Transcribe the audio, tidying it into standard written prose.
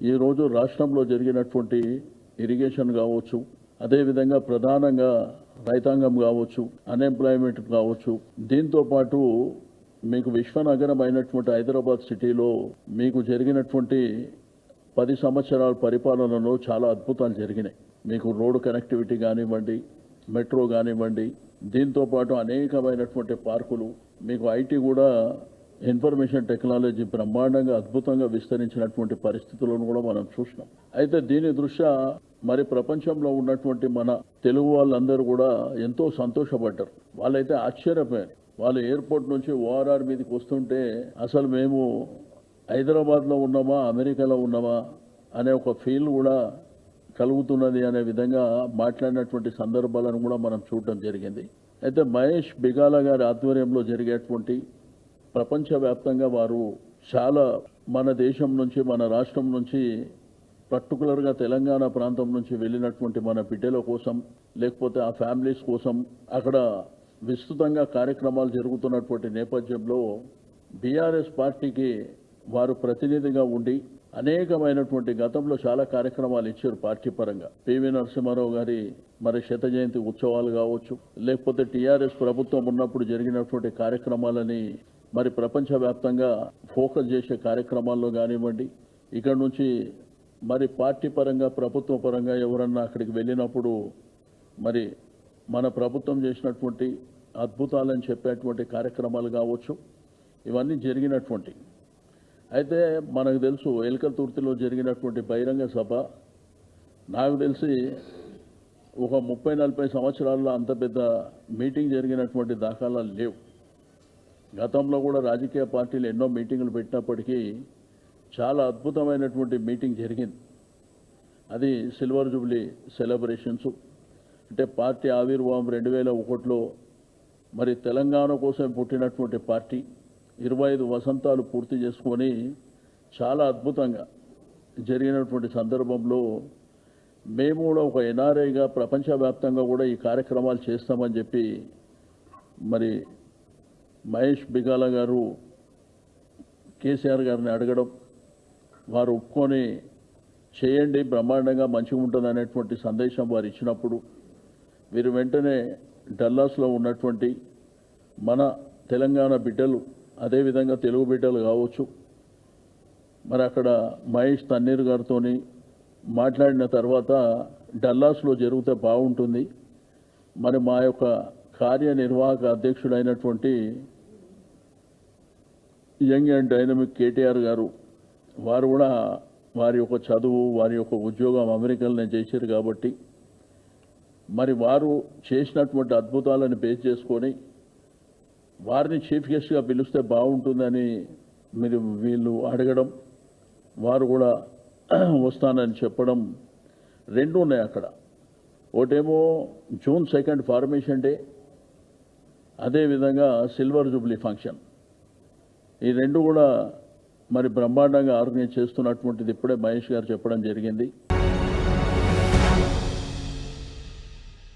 ఈరోజు రాష్ట్రంలో జరిగినటువంటి ఇరిగేషన్ కావచ్చు, అదేవిధంగా ప్రధానంగా రైతాంగం కావచ్చు, అన్ఎంప్లాయ్మెంట్ కావచ్చు, దీంతో పాటు మీకు విశ్వనగరం అయినటువంటి హైదరాబాద్ సిటీలో మీకు జరిగినటువంటి 10 సంవత్సరాల పరిపాలనలో చాలా అద్భుతాలు జరిగినాయి. మీకు రోడ్డు కనెక్టివిటీ కానివ్వండి, మెట్రో కానివ్వండి, దీంతో పాటు అనేకమైనటువంటి పార్కులు, మీకు ఐటీ కూడా ఇన్ఫర్మేషన్ టెక్నాలజీ బ్రహ్మాండంగా అద్భుతంగా విస్తరించినటువంటి పరిస్థితులను కూడా మనం చూసినాం. అయితే దీని దృష్ట్యా మరి ప్రపంచంలో ఉన్నటువంటి మన తెలుగు వాళ్ళందరూ కూడా ఎంతో సంతోషపడ్డారు. వాళ్ళైతే ఆశ్చర్యపోయారు. వాళ్ళు ఎయిర్పోర్ట్ నుంచి ఓఆర్ఆర్ మీదకి వస్తుంటే అసలు మేము హైదరాబాద్లో ఉన్నామా, అమెరికాలో ఉన్నామా అనే ఒక ఫీల్ కూడా కలుగుతున్నది అనే విధంగా మాట్లాడినటువంటి సందర్భాలను కూడా మనం చూడటం జరిగింది. అయితే మహేష్ బిగాల గారి ఆధ్వర్యంలో జరిగేటువంటి ప్రపంచవ్యాప్తంగా వారు చాలా మన దేశం నుంచి, మన రాష్ట్రం నుంచి, పర్టికులర్గా తెలంగాణ ప్రాంతం నుంచి వెళ్ళినటువంటి మన బిడ్డల కోసం, లేకపోతే ఆ ఫ్యామిలీస్ కోసం అక్కడ విస్తృతంగా కార్యక్రమాలు జరుగుతున్నటువంటి నేపథ్యంలో బీఆర్ఎస్ పార్టీకి వారు ప్రతినిధిగా ఉండి అనేకమైనటువంటి గతంలో చాలా కార్యక్రమాలు ఇచ్చారు పార్టీ పరంగా. పివి నరసింహారావు గారి మరి శత జయంతి ఉత్సవాలు కావచ్చు, లేకపోతే టీఆర్ఎస్ ప్రభుత్వం ఉన్నప్పుడు జరిగినటువంటి కార్యక్రమాలని మరి ప్రపంచవ్యాప్తంగా ఫోకస్ చేసే కార్యక్రమాల్లో కానివ్వండి, ఇక్కడ నుంచి మరి పార్టీ పరంగా, ప్రభుత్వ పరంగా ఎవరన్నా అక్కడికి వెళ్ళినప్పుడు మరి మన ప్రభుత్వం చేసినటువంటి అద్భుతాలని చెప్పేటువంటి కార్యక్రమాలు కావచ్చు, ఇవన్నీ జరిగినటువంటి. అయితే మనకు తెలుసు ఎల్కతుర్తిలో జరిగినటువంటి బహిరంగ సభ నాకు తెలిసి ఒక 30-40 సంవత్సరాల్లో అంత పెద్ద మీటింగ్ జరిగినటువంటి దాఖలాలు లేవు. గతంలో కూడా రాజకీయ పార్టీలు ఎన్నో మీటింగులు పెట్టినప్పటికీ చాలా అద్భుతమైనటువంటి మీటింగ్ జరిగింది. అది సిల్వర్ జూబ్లీ సెలబ్రేషన్స్. అంటే పార్టీ ఆవిర్భావం 2001లో మరి తెలంగాణ కోసం పుట్టినటువంటి పార్టీ 25 వసంతాలు పూర్తి చేసుకొని చాలా అద్భుతంగా జరిగినటువంటి సందర్భంలో మేము కూడా ఒక ఎన్ఆర్ఐగా ప్రపంచవ్యాప్తంగా కూడా ఈ కార్యక్రమాలు చేస్తామని చెప్పి మరి మహేష్ బిగాల గారు కేసీఆర్ గారిని అడగడం, వారు ఒప్పుకొని చేయండి బ్రహ్మాండంగా మంచిగా ఉంటుంది అనేటువంటి సందేశం వారు ఇచ్చినప్పుడు వీరు వెంటనే డల్లాస్లో ఉన్నటువంటి మన తెలంగాణ బిడ్డలు, అదేవిధంగా తెలుగు బిడ్డలు కావచ్చు, మరి అక్కడ మహేష్ తన్నీర్ గారితో మాట్లాడిన తర్వాత డల్లాస్లో జరిగితే బాగుంటుంది, మరి మా యొక్క కార్యనిర్వాహక అధ్యక్షుడైనటువంటి యంగ్ అండ్ డైనమిక్ కేటీఆర్ గారు, వారు కూడా వారి యొక్క చదువు, వారి యొక్క ఉద్యోగం అమెరికాలోనే చేశారు కాబట్టి మరి వారు చేసినటువంటి అద్భుతాలను బేస్ చేసుకొని వారిని చీఫ్ గెస్ట్గా పిలిస్తే బాగుంటుందని వీళ్ళు అడగడం, వారు కూడా వస్తానని చెప్పడం, రెండు ఉన్నాయి అక్కడ. ఒకటేమో June 2 ఫార్మేషన్ డే, అదేవిధంగా సిల్వర్ జూబ్లీ ఫంక్షన్. ఈ రెండు కూడా మరి బ్రహ్మాండంగా ఆర్గనైజ్ చేస్తున్నటువంటిది ఇప్పుడే మహేష్ గారు చెప్పడం జరిగింది.